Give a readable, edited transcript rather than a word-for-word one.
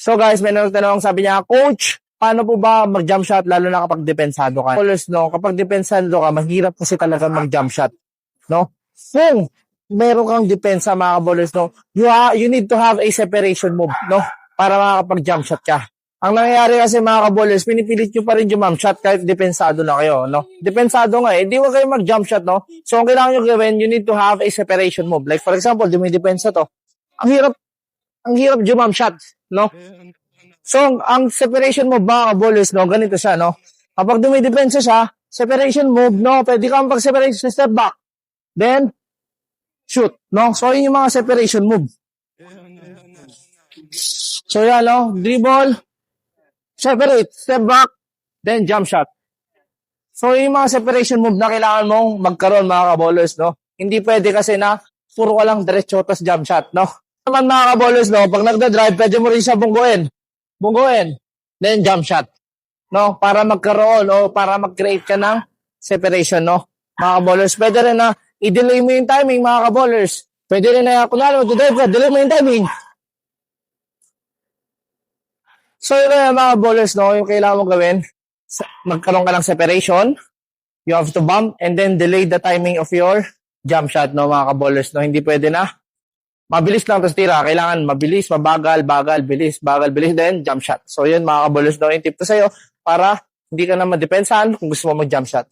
So guys, may nagtanong, sabi niya, Coach, paano po ba mag-jump shot lalo na kapag depensado ka? Ballers, no, kapag depensado ka, mahirap kasi talaga mag-jump shot, no? Kung meron kang depensa, mga ballers, no, you need to have a separation move, no, para makakapag-jump shot ka. Ang nangyayari kasi mga ballers, pinipilit nyo pa rin jump shot kahit depensado na kayo, no? Depensado nga di wag kayo mag-jump shot, no? So, ang kailangan nyo gawin, you need to have a separation move. Like, for example, di mo depensa to. Ang hirap jump shot, no? So, ang separation move mga ballers, no, ganito siya, no? Kapag dumidepensa siya, separation move, no, pwede kang pag-separation, step back. Then, shoot, no? So, yun yung mga separation move. So, yan, no? Dribble, separate, step back, then jump shot. So, yung mga separation move na kailangan mong magkaroon, mga kaballers, no? Hindi pwede kasi na puro ka lang diretso tas jump shot, no? Naman mga kaballers, no? Pag nagda-drive, pwede mo rin siya bungguin, then jump shot, no? Para magkaroon o para mag-create ka ng separation, no? Mga kaballers, pwede rin na i-delay mo yung timing, mga kaballers. Pwede rin na, kunwari, mag-drive ka, delay mo yung timing. So, yun na mga ballers, no, yung kailangan mo gawin, magkaroon ka ng separation, you have to bump, and then delay the timing of your jump shot, no, mga kaballers, no, hindi pwede na, mabilis lang tapos tira, kailangan mabilis, mabagal, bagal, bilis, then jump shot. So, yun mga kaballers, no, yung tip ko sa'yo, para hindi ka na madepensahan kung gusto mo mag-jump shot.